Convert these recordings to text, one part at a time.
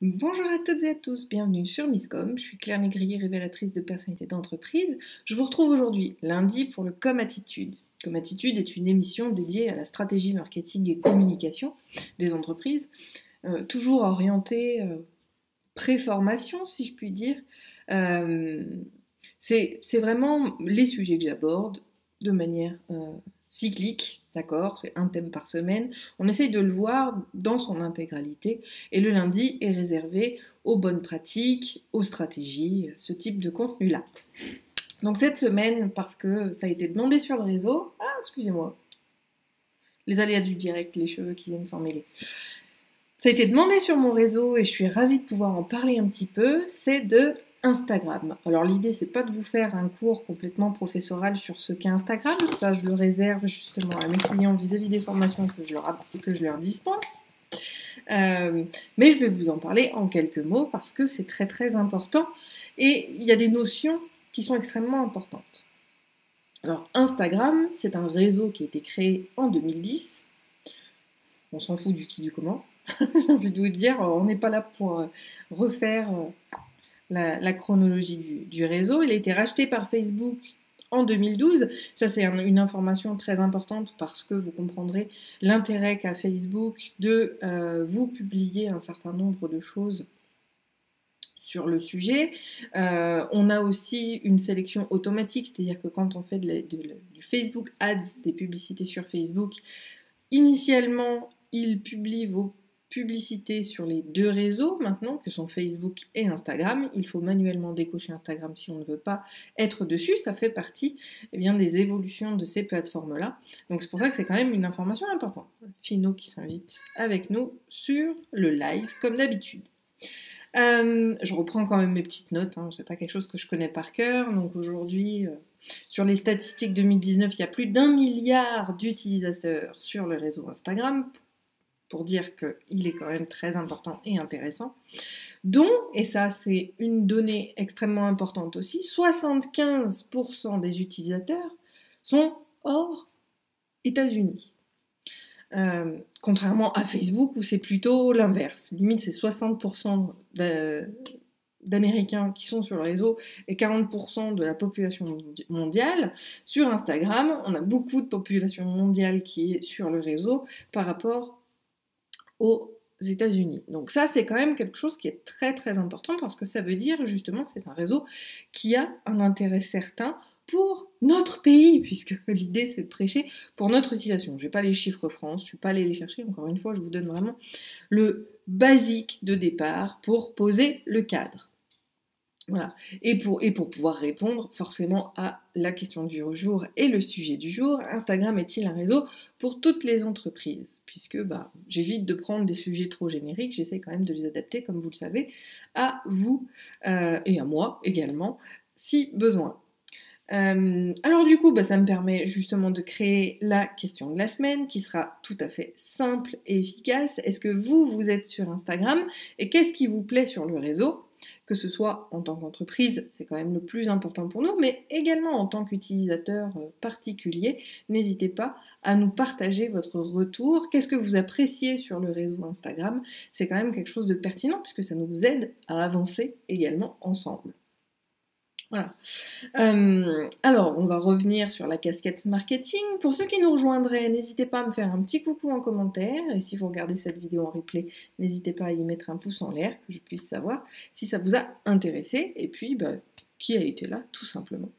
Bonjour à toutes et à tous, bienvenue sur Misscom, je suis Claire Négrier, révélatrice de personnalités d'entreprise. Je vous retrouve aujourd'hui, lundi, pour le Comme Attitude. Comme Attitude est une émission dédiée à la stratégie marketing et communication des entreprises, toujours orientée pré-formation, si je puis dire. C'est vraiment les sujets que j'aborde de manière cyclique, d'accord, c'est un thème par semaine. On essaye de le voir dans son intégralité et le lundi est réservé aux bonnes pratiques, aux stratégies, ce type de contenu-là. Donc cette semaine, parce que ça a été demandé sur le réseau, excusez-moi, les aléas du direct, les cheveux qui viennent s'en mêler. Ça a été demandé sur mon réseau et je suis ravie de pouvoir en parler un petit peu, c'est de Instagram. Alors l'idée, c'est pas de vous faire un cours complètement professoral sur ce qu'est Instagram, ça je le réserve justement à mes clients vis-à-vis des formations que je leur dispense. Mais je vais vous en parler en quelques mots parce que c'est très très important et il y a des notions qui sont extrêmement importantes. Alors Instagram, c'est un réseau qui a été créé en 2010. On s'en fout du qui, du comment. J'ai envie de vous dire, on n'est pas là pour refaire la chronologie du réseau. Il a été racheté par Facebook en 2012. Ça, c'est une information très importante parce que vous comprendrez l'intérêt qu'a Facebook de vous publier un certain nombre de choses sur le sujet. On a aussi une sélection automatique, c'est-à-dire que quand on fait du Facebook Ads, des publicités sur Facebook, initialement, il publie vos publicités sur les deux réseaux maintenant, que sont Facebook et Instagram. Il faut manuellement décocher Instagram si on ne veut pas être dessus. Ça fait partie des évolutions de ces plateformes-là. Donc c'est pour ça que c'est quand même une information importante. Fino qui s'invite avec nous sur le live, comme d'habitude. Je reprends quand même mes petites notes, hein. C'est pas quelque chose que je connais par cœur. Donc aujourd'hui, sur les statistiques 2019, il y a plus d'1 milliard d'utilisateurs sur le réseau Instagram, pour dire qu'il est quand même très important et intéressant, dont, et ça c'est une donnée extrêmement importante aussi, 75% des utilisateurs sont hors États-Unis. Contrairement à Facebook où c'est plutôt l'inverse. Limite c'est 60% d'Américains qui sont sur le réseau et 40% de la population mondiale. Sur Instagram, on a beaucoup de population mondiale qui est sur le réseau par rapport aux États-Unis. Donc ça, c'est quand même quelque chose qui est très très important parce que ça veut dire justement que c'est un réseau qui a un intérêt certain pour notre pays, puisque l'idée c'est de prêcher pour notre utilisation. Je ne vais pas les chiffres France, je ne suis pas allée les chercher, encore une fois, je vous donne vraiment le basique de départ pour poser le cadre. Voilà. Et pour pouvoir répondre forcément à la question du jour et le sujet du jour, Instagram est-il un réseau pour toutes les entreprises? Puisque j'évite de prendre des sujets trop génériques, j'essaie quand même de les adapter, comme vous le savez, à vous et à moi également, si besoin. Alors du coup, ça me permet justement de créer la question de la semaine qui sera tout à fait simple et efficace. Est-ce que vous êtes sur Instagram et qu'est-ce qui vous plaît sur le réseau? Que ce soit en tant qu'entreprise, c'est quand même le plus important pour nous, mais également en tant qu'utilisateur particulier, n'hésitez pas à nous partager votre retour. Qu'est-ce que vous appréciez sur le réseau Instagram? C'est quand même quelque chose de pertinent puisque ça nous aide à avancer également ensemble. Voilà. Alors, on va revenir sur la casquette marketing. Pour ceux qui nous rejoindraient, n'hésitez pas à me faire un petit coucou en commentaire. Et si vous regardez cette vidéo en replay, n'hésitez pas à y mettre un pouce en l'air, que je puisse savoir si ça vous a intéressé. Et puis, qui a été là, tout simplement.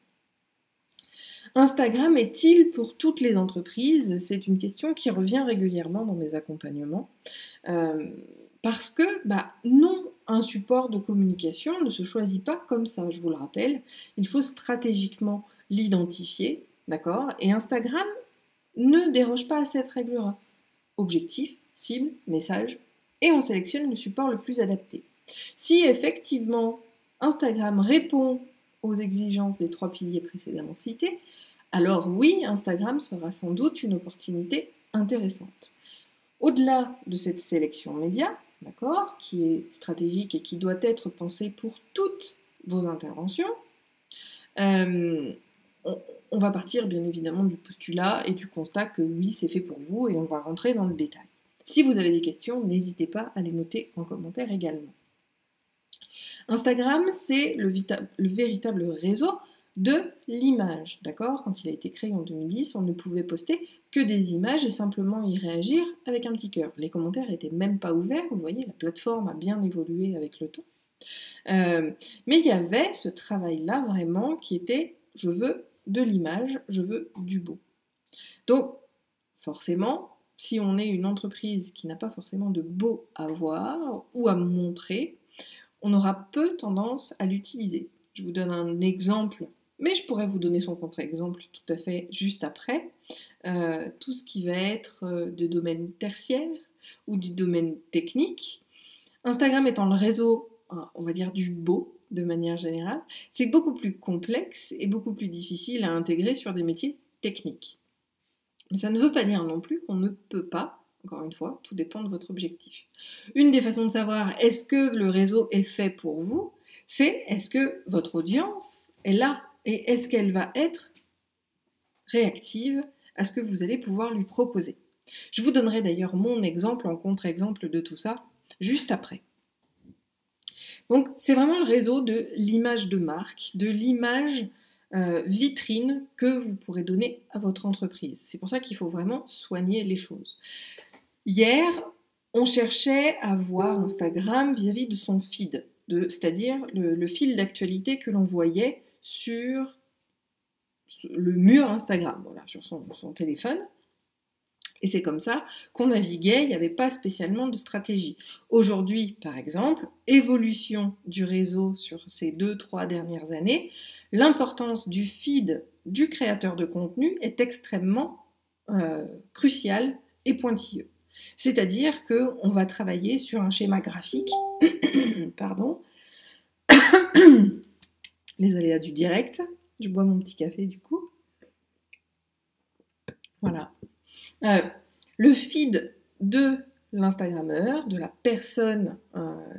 Instagram est-il pour toutes les entreprises? C'est une question qui revient régulièrement dans mes accompagnements. Parce que, non, un support de communication ne se choisit pas comme ça, je vous le rappelle. Il faut stratégiquement l'identifier, d'accord? Et Instagram ne déroge pas à cette règle-là. Objectif, cible, message, et on sélectionne le support le plus adapté. Si effectivement Instagram répond aux exigences des 3 piliers précédemment cités, alors oui, Instagram sera sans doute une opportunité intéressante. Au-delà de cette sélection média, d'accord, qui est stratégique et qui doit être pensée pour toutes vos interventions, on va partir bien évidemment du postulat et du constat que oui, c'est fait pour vous et on va rentrer dans le détail. Si vous avez des questions, n'hésitez pas à les noter en commentaire également. Instagram, c'est le véritable réseau de l'image, d'accord? Quand il a été créé en 2010, on ne pouvait poster que des images et simplement y réagir avec un petit cœur. Les commentaires n'étaient même pas ouverts, vous voyez, la plateforme a bien évolué avec le temps. Mais il y avait ce travail-là vraiment qui était, je veux de l'image, je veux du beau. Donc, forcément, si on est une entreprise qui n'a pas forcément de beau à voir ou à montrer, on aura peu tendance à l'utiliser. Je vous donne un exemple, mais je pourrais vous donner son contre-exemple tout à fait juste après. Tout ce qui va être de domaine tertiaire ou du domaine technique. Instagram étant le réseau, on va dire, du beau, de manière générale, c'est beaucoup plus complexe et beaucoup plus difficile à intégrer sur des métiers techniques. Mais ça ne veut pas dire non plus qu'on ne peut pas, encore une fois, tout dépend de votre objectif. Une des façons de savoir est-ce que le réseau est fait pour vous, c'est est-ce que votre audience est là et est-ce qu'elle va être réactive à ce que vous allez pouvoir lui proposer. Je vous donnerai d'ailleurs mon exemple en contre-exemple de tout ça juste après. Donc c'est vraiment le réseau de l'image de marque, de l'image vitrine que vous pourrez donner à votre entreprise. C'est pour ça qu'il faut vraiment soigner les choses. Hier, on cherchait à voir Instagram vis-à-vis de son feed, c'est-à-dire le fil d'actualité que l'on voyait sur le mur Instagram, voilà, sur son téléphone. Et c'est comme ça qu'on naviguait, il n'y avait pas spécialement de stratégie. Aujourd'hui, par exemple, évolution du réseau sur ces 2-3 dernières années, l'importance du feed du créateur de contenu est extrêmement cruciale et pointilleux. C'est-à-dire qu'on va travailler sur un schéma graphique, pardon, les aléas du direct, je bois mon petit café du coup, voilà. Le feed de l'Instagrammeur, de la personne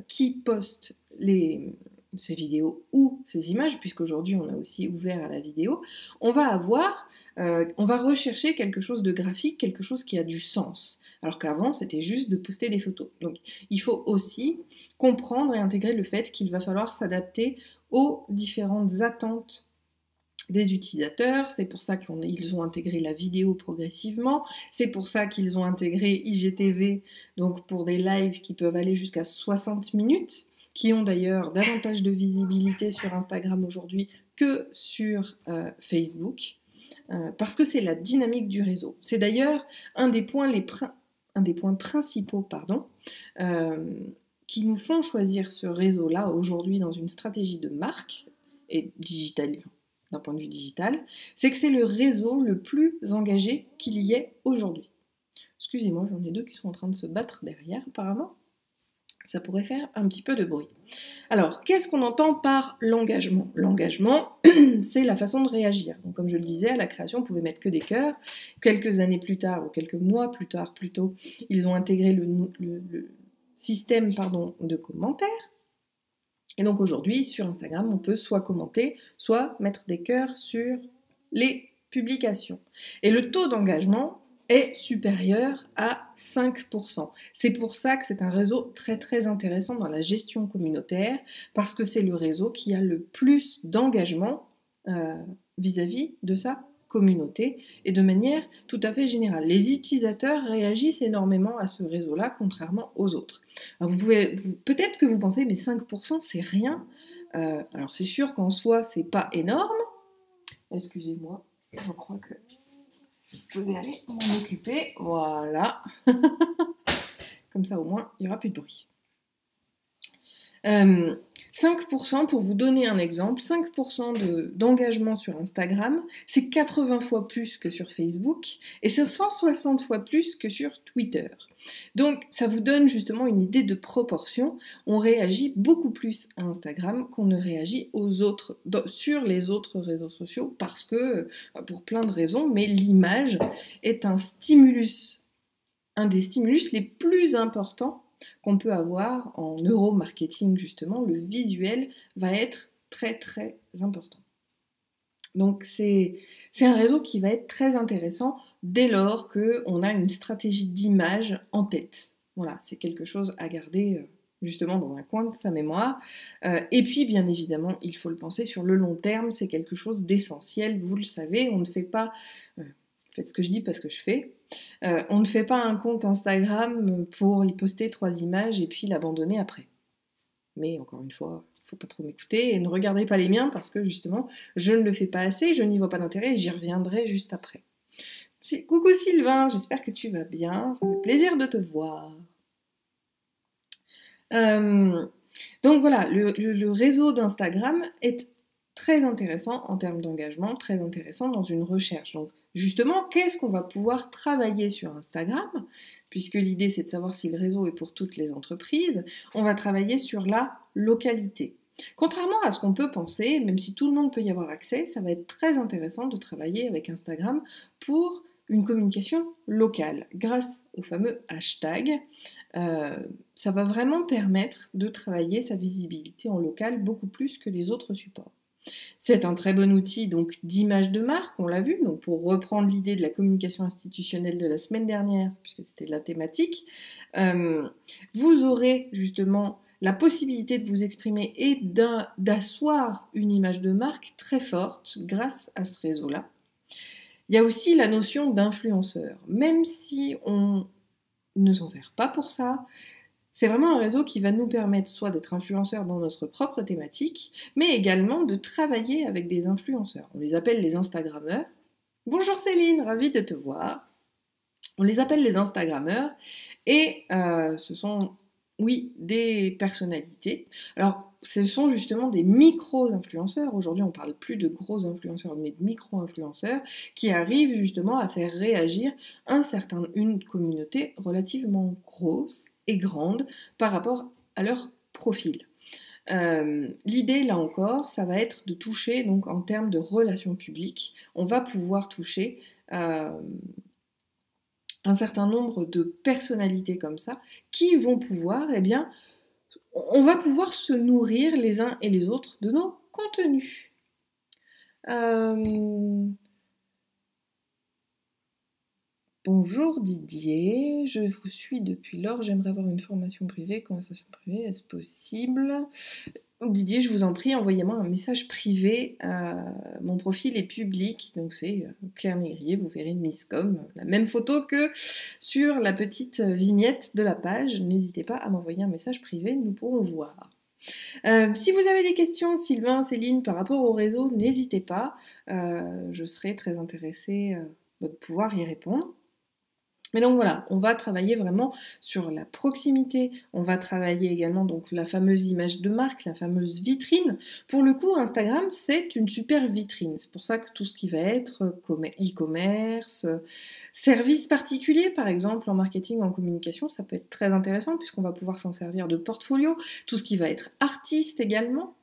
qui poste ces vidéos ou ces images, puisqu'aujourd'hui on a aussi ouvert à la vidéo, on va rechercher quelque chose de graphique, quelque chose qui a du sens, alors qu'avant c'était juste de poster des photos. Donc il faut aussi comprendre et intégrer le fait qu'il va falloir s'adapter aux différentes attentes des utilisateurs, c'est pour ça qu'ils ont intégré la vidéo progressivement, c'est pour ça qu'ils ont intégré IGTV, donc pour des lives qui peuvent aller jusqu'à 60 minutes, qui ont d'ailleurs davantage de visibilité sur Instagram aujourd'hui que sur Facebook, parce que c'est la dynamique du réseau. C'est d'ailleurs un des points principaux, qui nous font choisir ce réseau-là aujourd'hui dans une stratégie de marque et digitale, d'un point de vue digital, c'est que c'est le réseau le plus engagé qu'il y ait aujourd'hui. Excusez-moi, j'en ai deux qui sont en train de se battre derrière, apparemment. Ça pourrait faire un petit peu de bruit. Alors, qu'est-ce qu'on entend par l'engagement? L'engagement, c'est la façon de réagir. Donc, comme je le disais, à la création, on pouvait mettre que des cœurs. Quelques années plus tard, ou quelques mois plus tard plutôt, ils ont intégré le système de commentaires. Et donc aujourd'hui, sur Instagram, on peut soit commenter, soit mettre des cœurs sur les publications. Et le taux d'engagement est supérieur à 5%. C'est pour ça que c'est un réseau très très intéressant dans la gestion communautaire, parce que c'est le réseau qui a le plus d'engagement vis-à-vis de sa communauté et de manière tout à fait générale. Les utilisateurs réagissent énormément à ce réseau-là, contrairement aux autres. Alors peut-être que vous pensez, mais 5% c'est rien. Alors c'est sûr qu'en soi, c'est pas énorme. Excusez-moi, je crois que je vais aller m'en occuper. Voilà. Comme ça, au moins, il n'y aura plus de bruit. 5%, pour vous donner un exemple, 5% d'engagement sur Instagram, c'est 80 fois plus que sur Facebook et c'est 160 fois plus que sur Twitter. Donc ça vous donne justement une idée de proportion. On réagit beaucoup plus à Instagram qu'on ne réagit sur les autres réseaux sociaux parce que, pour plein de raisons, mais l'image est un des stimulus les plus importants qu'on peut avoir en neuromarketing justement. Le visuel va être très très important. Donc c'est un réseau qui va être très intéressant dès lors qu'on a une stratégie d'image en tête. Voilà, c'est quelque chose à garder justement dans un coin de sa mémoire. Et puis, bien évidemment, il faut le penser sur le long terme, c'est quelque chose d'essentiel, vous le savez, on ne fait pas... faites ce que je dis parce que je fais. On ne fait pas un compte Instagram pour y poster 3 images et puis l'abandonner après. Mais encore une fois, il ne faut pas trop m'écouter et ne regardez pas les miens parce que justement, je ne le fais pas assez, je n'y vois pas d'intérêt et j'y reviendrai juste après. Coucou Sylvain, j'espère que tu vas bien, ça me fait plaisir de te voir. Donc voilà, le réseau d'Instagram est très intéressant en termes d'engagement, très intéressant dans une recherche. Donc justement, qu'est-ce qu'on va pouvoir travailler sur Instagram? Puisque l'idée c'est de savoir si le réseau est pour toutes les entreprises, on va travailler sur la localité. Contrairement à ce qu'on peut penser, même si tout le monde peut y avoir accès, ça va être très intéressant de travailler avec Instagram pour une communication locale, grâce au fameux hashtag. Ça va vraiment permettre de travailler sa visibilité en local beaucoup plus que les autres supports. C'est un très bon outil donc d'image de marque, on l'a vu, donc pour reprendre l'idée de la communication institutionnelle de la semaine dernière, puisque c'était la thématique, vous aurez justement la possibilité de vous exprimer et d'asseoir une image de marque très forte grâce à ce réseau-là. Il y a aussi la notion d'influenceur. Même si on ne s'en sert pas pour ça, c'est vraiment un réseau qui va nous permettre soit d'être influenceurs dans notre propre thématique, mais également de travailler avec des influenceurs. On les appelle les Instagrammeurs. Bonjour Céline, ravie de te voir. On les appelle les Instagrammeurs et ce sont, oui, des personnalités. Alors, ce sont justement des micro-influenceurs. Aujourd'hui, on ne parle plus de gros influenceurs, mais de micro-influenceurs qui arrivent justement à faire réagir une communauté relativement grosse et grande par rapport à leur profil. L'idée, là encore, ça va être de toucher, donc en termes de relations publiques, on va pouvoir toucher un certain nombre de personnalités comme ça qui vont pouvoir, eh bien, on va pouvoir se nourrir les uns et les autres de nos contenus. Bonjour Didier, je vous suis depuis lors, j'aimerais avoir une formation privée, conversation privée, est-ce possible? Didier, je vous en prie, envoyez-moi un message privé. Mon profil est public, donc c'est Claire Négrier, vous verrez Misscom, la même photo que sur la petite vignette de la page. N'hésitez pas à m'envoyer un message privé, nous pourrons voir. Si vous avez des questions, Sylvain, Céline, par rapport au réseau, n'hésitez pas. Je serai très intéressée de pouvoir y répondre. Mais donc voilà, on va travailler vraiment sur la proximité, on va travailler également donc la fameuse image de marque, la fameuse vitrine. Pour le coup, Instagram, c'est une super vitrine. C'est pour ça que tout ce qui va être e-commerce, services particuliers, par exemple en marketing, en communication, ça peut être très intéressant puisqu'on va pouvoir s'en servir de portfolio, tout ce qui va être artiste également.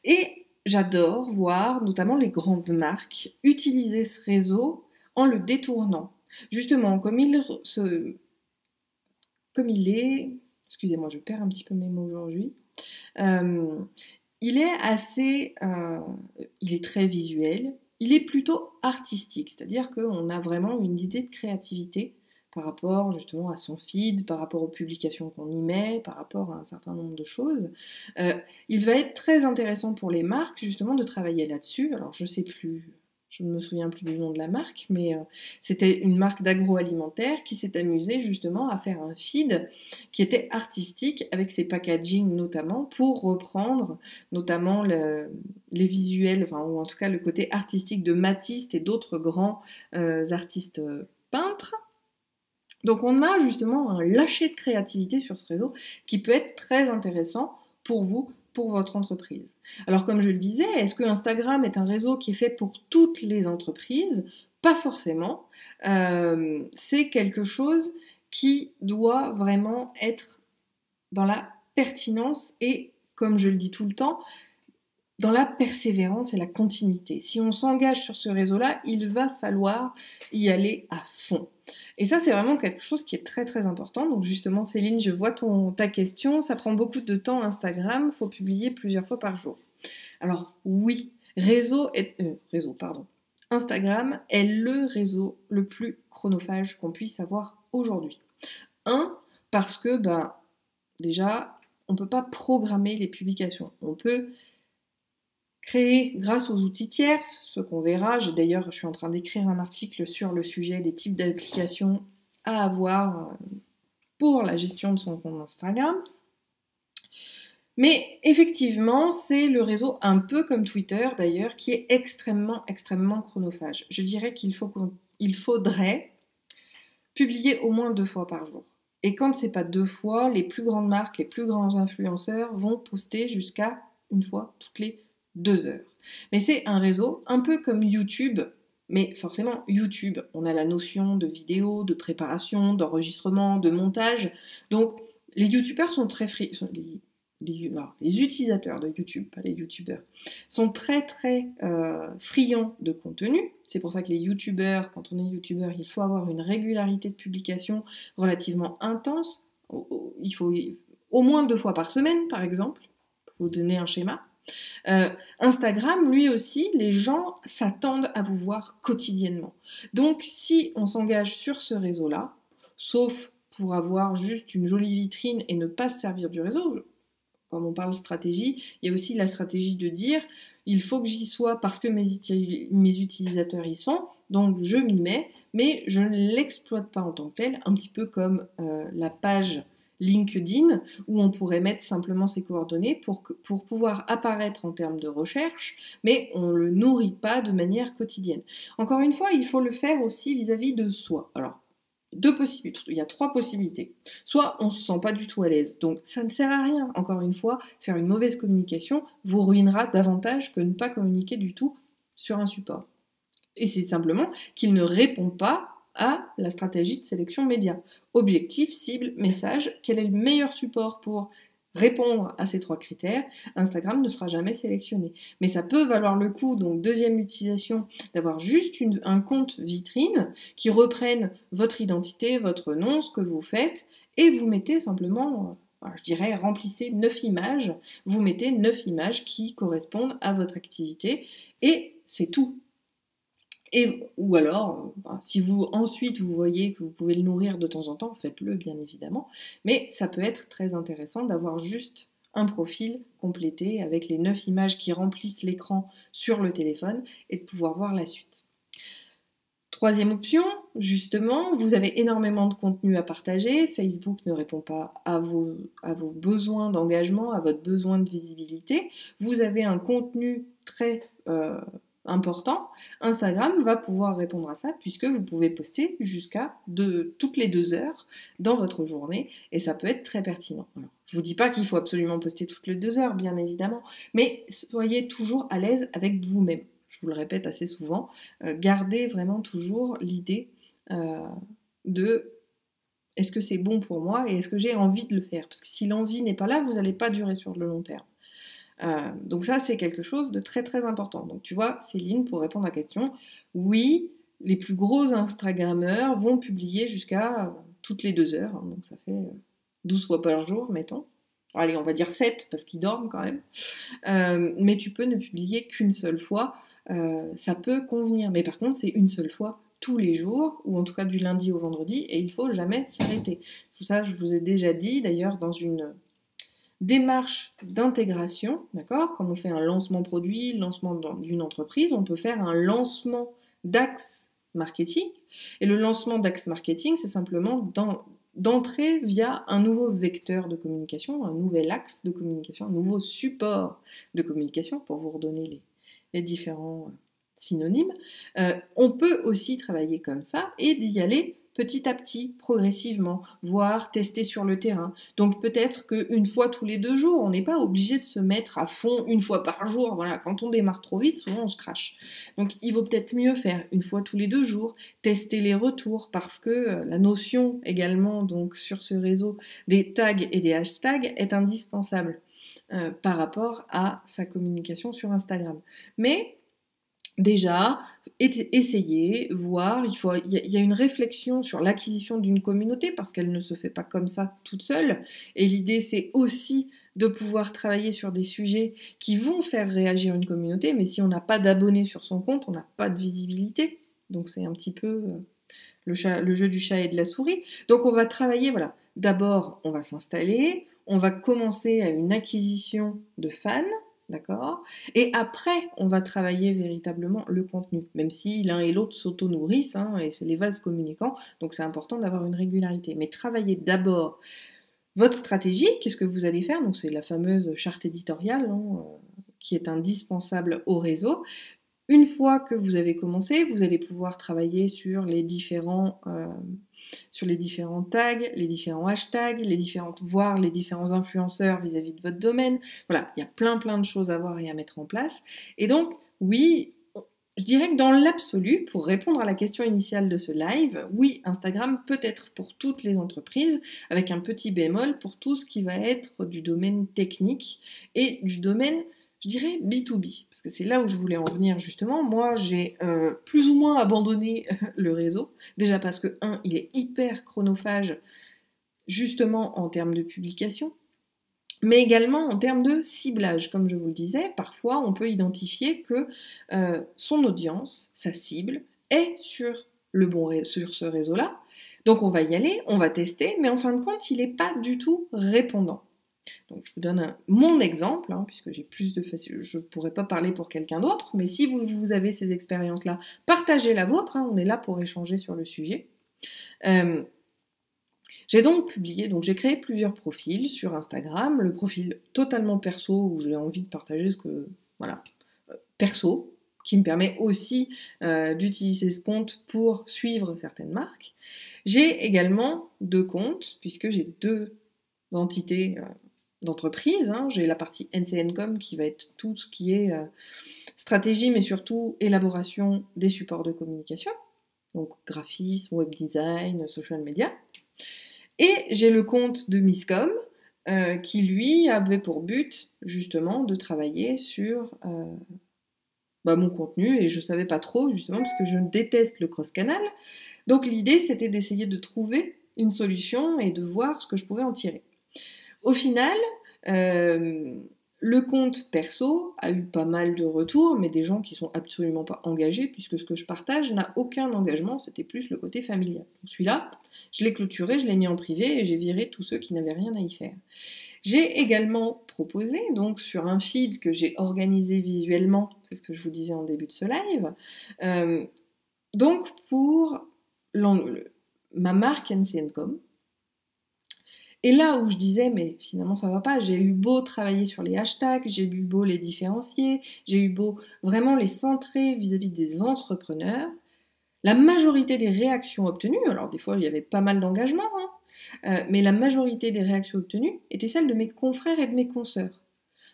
Et j'adore voir notamment les grandes marques utiliser ce réseau en le détournant. Justement, comme il est, excusez-moi, je perds un petit peu mes mots aujourd'hui, il est très visuel, il est plutôt artistique, c'est-à-dire qu'on a vraiment une idée de créativité par rapport justement à son feed, par rapport aux publications qu'on y met, par rapport à un certain nombre de choses. Il va être très intéressant pour les marques justement de travailler là-dessus. Alors je ne me souviens plus du nom de la marque, mais c'était une marque d'agroalimentaire qui s'est amusée justement à faire un feed qui était artistique avec ses packaging notamment pour reprendre notamment les visuels, ou en tout cas le côté artistique de Matisse et d'autres grands artistes peintres. Donc on a justement un lâcher de créativité sur ce réseau qui peut être très intéressant pour vous, pour votre entreprise. Alors comme je le disais, est-ce que Instagram est un réseau qui est fait pour toutes les entreprises? Pas forcément. C'est quelque chose qui doit vraiment être dans la pertinence et, comme je le dis tout le temps, dans la persévérance et la continuité. Si on s'engage sur ce réseau-là, il va falloir y aller à fond. Et ça, c'est vraiment quelque chose qui est très très important. Donc justement, Céline, je vois ta question. Ça prend beaucoup de temps Instagram. Il faut publier plusieurs fois par jour. Alors oui, Instagram est le réseau le plus chronophage qu'on puisse avoir aujourd'hui. Parce que déjà, on peut pas programmer les publications. On peut créer grâce aux outils tierces, ce qu'on verra. D'ailleurs, je suis en train d'écrire un article sur le sujet des types d'applications à avoir pour la gestion de son compte Instagram. Mais effectivement, c'est le réseau un peu comme Twitter d'ailleurs, qui est extrêmement chronophage. Je dirais qu'il faudrait publier au moins 2 fois par jour. Et quand c'est pas 2 fois, les plus grandes marques, les plus grands influenceurs vont poster jusqu'à 1 fois toutes les 2 heures. Mais c'est un réseau un peu comme YouTube, mais forcément YouTube, on a la notion de vidéo, de préparation, d'enregistrement, de montage. Donc les youtubeurs sont très les utilisateurs de YouTube, pas les youtubeurs, sont très friands de contenu. C'est pour ça que les youtubeurs, quand on est youtubeur, il faut avoir une régularité de publication relativement intense. Il faut au moins 2 fois par semaine, par exemple, pour vous donner un schéma. Instagram, lui aussi, les gens s'attendent à vous voir quotidiennement. Donc, si on s'engage sur ce réseau-là, sauf pour avoir juste une jolie vitrine et ne pas se servir du réseau, comme on parle stratégie, il y a aussi la stratégie de dire il faut que j'y sois parce que mes utilisateurs y sont, donc je m'y mets, mais je ne l'exploite pas en tant que tel, un petit peu comme la page LinkedIn, où on pourrait mettre simplement ses coordonnées pour pouvoir apparaître en termes de recherche, mais on ne le nourrit pas de manière quotidienne. Encore une fois, il faut le faire aussi vis-à-vis de soi. Alors, il y a 3 possibilités. Soit on ne se sent pas du tout à l'aise, donc ça ne sert à rien. Encore une fois, faire une mauvaise communication vous ruinera davantage que ne pas communiquer du tout sur un support. Et c'est simplement qu'il ne répond pas à la stratégie de sélection média. Objectif, cible, message, quel est le meilleur support pour répondre à ces 3 critères? Instagram ne sera jamais sélectionné. Mais ça peut valoir le coup, donc deuxième utilisation, d'avoir juste un compte vitrine qui reprenne votre identité, votre nom, ce que vous faites, et vous mettez simplement, je dirais, remplissez 9 images, vous mettez 9 images qui correspondent à votre activité, et c'est tout. Ou alors, si ensuite vous voyez que vous pouvez le nourrir de temps en temps, faites-le bien évidemment, mais ça peut être très intéressant d'avoir juste un profil complété avec les 9 images qui remplissent l'écran sur le téléphone et de pouvoir voir la suite. Troisième option, justement, vous avez énormément de contenu à partager, Facebook ne répond pas à vos besoins d'engagement, à votre besoin de visibilité, vous avez un contenu très important, Instagram va pouvoir répondre à ça puisque vous pouvez poster jusqu'à toutes les 2 heures dans votre journée et ça peut être très pertinent. Alors, je vous dis pas qu'il faut absolument poster toutes les 2 heures, bien évidemment, mais soyez toujours à l'aise avec vous-même. Je vous le répète assez souvent, gardez vraiment toujours l'idée de est-ce que c'est bon pour moi et est-ce que j'ai envie de le faire? Parce que si l'envie n'est pas là, vous n'allez pas durer sur le long terme. Donc ça, c'est quelque chose de très important. Donc tu vois, Céline, pour répondre à la question, oui, les plus gros Instagrammeurs vont publier jusqu'à toutes les 2 heures, hein, donc ça fait 12 fois par jour, mettons. Allez, on va dire 7, parce qu'ils dorment quand même. Mais tu peux ne publier qu'une seule fois, ça peut convenir. Mais par contre, c'est une seule fois tous les jours, ou en tout cas du lundi au vendredi, et il ne faut jamais s'arrêter. Tout ça, je vous ai déjà dit, d'ailleurs, dans une démarche d'intégration, d'accord? Comme on fait un lancement produit, lancement d'une entreprise, on peut faire un lancement d'axe marketing. Et le lancement d'axe marketing, c'est simplement d'entrer via un nouveau vecteur de communication, un nouvel axe de communication, un nouveau support de communication, pour vous redonner les différents synonymes. On peut aussi travailler comme ça et d'y aller petit à petit, progressivement, voire tester sur le terrain. Donc peut-être qu'une fois tous les 2 jours, on n'est pas obligé de se mettre à fond une fois par jour. Voilà, quand on démarre trop vite, souvent on se crache. Donc il vaut peut-être mieux faire une fois tous les 2 jours, tester les retours, parce que la notion également donc sur ce réseau des tags et des hashtags est indispensable par rapport à sa communication sur Instagram. Mais déjà, essayer, voir, il y a une réflexion sur l'acquisition d'une communauté parce qu'elle ne se fait pas comme ça toute seule. Et l'idée, c'est aussi de pouvoir travailler sur des sujets qui vont faire réagir une communauté, mais si on n'a pas d'abonnés sur son compte, on n'a pas de visibilité. Donc c'est un petit peu le jeu du chat et de la souris. Donc on va travailler, voilà. D'abord, on va s'installer, on va commencer à une acquisition de fans, d'accord? Et après, on va travailler véritablement le contenu, même si l'un et l'autre s'auto-nourrissent, hein, et c'est les vases communicants, donc c'est important d'avoir une régularité. Mais travaillez d'abord votre stratégie, qu'est-ce que vous allez faire? Donc c'est la fameuse charte éditoriale, hein, qui est indispensable au réseau. Une fois que vous avez commencé, vous allez pouvoir travailler sur les différents tags, les différents hashtags, voire les différents influenceurs vis-à-vis de votre domaine. Voilà, il y a plein de choses à voir et à mettre en place. Et donc, oui, je dirais que dans l'absolu, pour répondre à la question initiale de ce live, oui, Instagram peut être pour toutes les entreprises, avec un petit bémol pour tout ce qui va être du domaine technique et du domaine, je dirais, B2B, parce que c'est là où je voulais en venir justement. Moi, j'ai plus ou moins abandonné le réseau, déjà parce que, il est hyper chronophage, justement en termes de publication, mais également en termes de ciblage. Comme je vous le disais, parfois on peut identifier que son audience, sa cible, est sur ce réseau-là. Donc on va y aller, on va tester, mais en fin de compte, il n'est pas du tout répondant. Donc je vous donne mon exemple, hein, puisque j'ai plus de facilité, je ne pourrais pas parler pour quelqu'un d'autre, mais si vous avez ces expériences-là, partagez la vôtre, hein, on est là pour échanger sur le sujet. J'ai donc publié, j'ai créé plusieurs profils sur Instagram, le profil totalement perso où j'ai envie de partager perso, qui me permet aussi d'utiliser ce compte pour suivre certaines marques. J'ai également 2 comptes, puisque j'ai 2 entités d'entreprise, hein. J'ai la partie NCNcom qui va être tout ce qui est stratégie, mais surtout élaboration des supports de communication, donc graphisme, web design, social media. Et j'ai le compte de Misscom qui, lui, avait pour but, justement, de travailler sur mon contenu, et je savais pas trop, justement, parce que je déteste le cross-canal. Donc l'idée, c'était d'essayer de trouver une solution et de voir ce que je pouvais en tirer. Au final, le compte perso a eu pas mal de retours, mais des gens qui sont absolument pas engagés, puisque ce que je partage n'a aucun engagement, c'était plus le côté familial. Donc celui-là, je l'ai clôturé, je l'ai mis en privé, et j'ai viré tous ceux qui n'avaient rien à y faire. J'ai également proposé, donc sur un feed que j'ai organisé visuellement, c'est ce que je vous disais en début de ce live, donc pour ma marque NCNcom. Et là où je disais, mais finalement ça va pas, j'ai eu beau travailler sur les hashtags, j'ai eu beau les différencier, j'ai eu beau vraiment les centrer vis-à-vis des entrepreneurs, la majorité des réactions obtenues, alors des fois il y avait pas mal d'engagement, mais la majorité des réactions obtenues étaient celles de mes confrères et de mes consoeurs.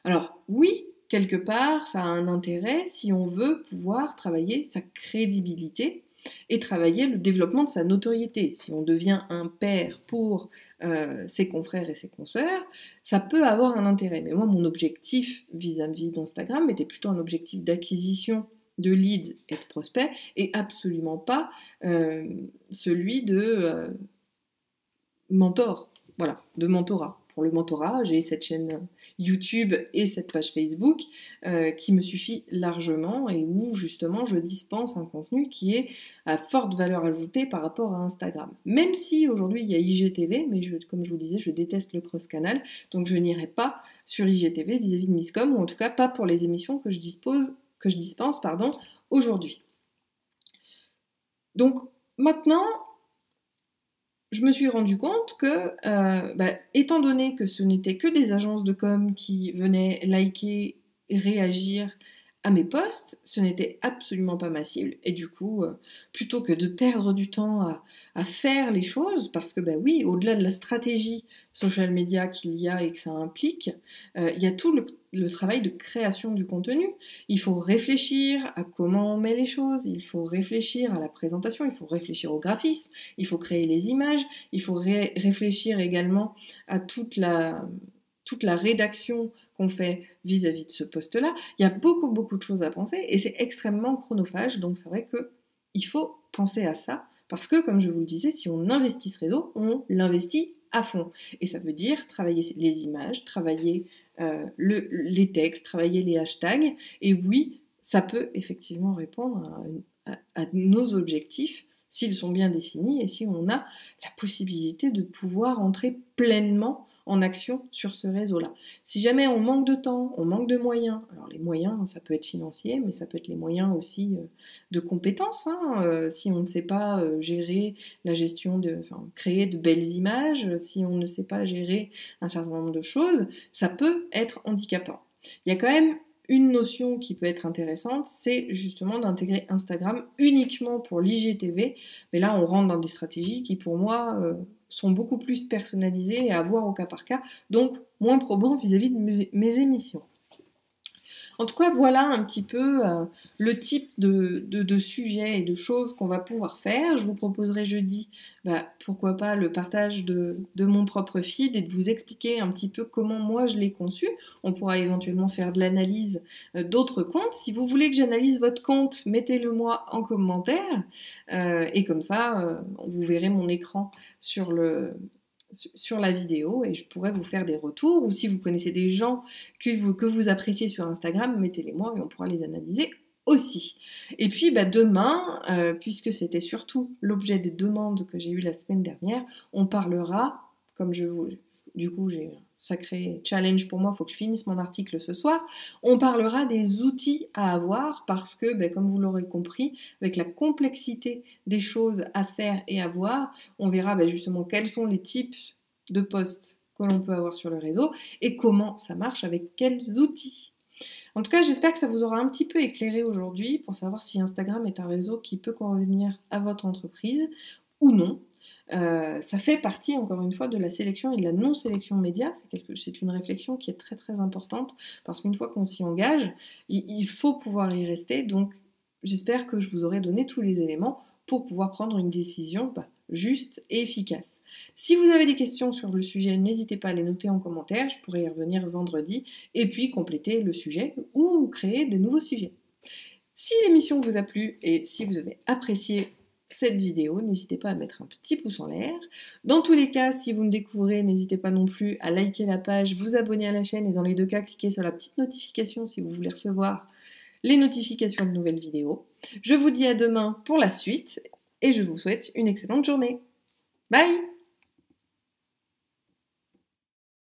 Alors oui, quelque part, ça a un intérêt si on veut pouvoir travailler sa crédibilité et travailler le développement de sa notoriété. Si on devient un père pour ses confrères et ses consoeurs, ça peut avoir un intérêt. Mais moi, mon objectif vis-à-vis d'Instagram était plutôt un objectif d'acquisition de leads et de prospects, et absolument pas celui de mentor, voilà, de mentorat. Pour le mentorat, j'ai cette chaîne YouTube et cette page Facebook qui me suffit largement, et où justement je dispense un contenu qui est à forte valeur ajoutée par rapport à Instagram. Même si aujourd'hui il y a IGTV, mais comme je vous disais, je déteste le cross-canal, donc je n'irai pas sur IGTV vis-à-vis de Misscom, ou en tout cas pas pour les émissions que je dispense aujourd'hui. Donc maintenant, je me suis rendu compte que, étant donné que ce n'était que des agences de com qui venaient liker et réagir à mes posts, ce n'était absolument pas ma cible. Et du coup, plutôt que de perdre du temps à faire les choses, parce que oui, au-delà de la stratégie social media qu'il y a et que ça implique, il y a tout le travail de création du contenu. Il faut réfléchir à comment on met les choses, il faut réfléchir à la présentation, il faut réfléchir au graphisme, il faut créer les images, il faut réfléchir également à toute la rédaction qu'on fait vis-à-vis de ce poste-là. Il y a beaucoup de choses à penser, et c'est extrêmement chronophage, donc c'est vrai qu'il faut penser à ça, parce que, comme je vous le disais, si on investit ce réseau, on l'investit à fond. Et ça veut dire travailler les images, travailler les textes, travailler les hashtags, et oui, ça peut effectivement répondre à nos objectifs, s'ils sont bien définis, et si on a la possibilité de pouvoir entrer pleinement en action sur ce réseau-là. Si jamais on manque de temps, on manque de moyens, alors les moyens, ça peut être financier, mais ça peut être les moyens aussi de compétences. Si on ne sait pas gérer la gestion créer de belles images, si on ne sait pas gérer un certain nombre de choses, ça peut être handicapant. Il y a quand même une notion qui peut être intéressante, c'est justement d'intégrer Instagram uniquement pour l'IGTV, mais là on rentre dans des stratégies qui pour moi sont beaucoup plus personnalisées et à voir au cas par cas, donc moins probants vis-à-vis de mes émissions. En tout cas, voilà un petit peu le type de sujets et de choses qu'on va pouvoir faire. Je vous proposerai jeudi, pourquoi pas, le partage de mon propre feed et de vous expliquer un petit peu comment moi je l'ai conçu. On pourra éventuellement faire de l'analyse d'autres comptes. Si vous voulez que j'analyse votre compte, mettez-le moi en commentaire. Et comme ça, vous verrez mon écran sur la vidéo et je pourrais vous faire des retours, ou si vous connaissez des gens que vous appréciez sur Instagram, mettez-les moi et on pourra les analyser aussi. Et puis demain, puisque c'était surtout l'objet des demandes que j'ai eues la semaine dernière, on parlera, du coup j'ai un sacré challenge pour moi, il faut que je finisse mon article ce soir, on parlera des outils à avoir parce que, comme vous l'aurez compris, avec la complexité des choses à faire et à voir, on verra justement quels sont les types de posts que l'on peut avoir sur le réseau et comment ça marche avec quels outils. En tout cas, j'espère que ça vous aura un petit peu éclairé aujourd'hui pour savoir si Instagram est un réseau qui peut convenir à votre entreprise ou non. Ça fait partie, encore une fois, de la sélection et de la non-sélection média. C'est une réflexion qui est très très importante parce qu'une fois qu'on s'y engage, il faut pouvoir y rester. Donc, j'espère que je vous aurai donné tous les éléments pour pouvoir prendre une décision juste et efficace. Si vous avez des questions sur le sujet, n'hésitez pas à les noter en commentaire. Je pourrai y revenir vendredi et puis compléter le sujet ou créer de nouveaux sujets. Si l'émission vous a plu et si vous avez apprécié cette vidéo, n'hésitez pas à mettre un petit pouce en l'air. Dans tous les cas, si vous me découvrez, n'hésitez pas non plus à liker la page, vous abonner à la chaîne et dans les deux cas, cliquez sur la petite notification si vous voulez recevoir les notifications de nouvelles vidéos. Je vous dis à demain pour la suite et je vous souhaite une excellente journée. Bye!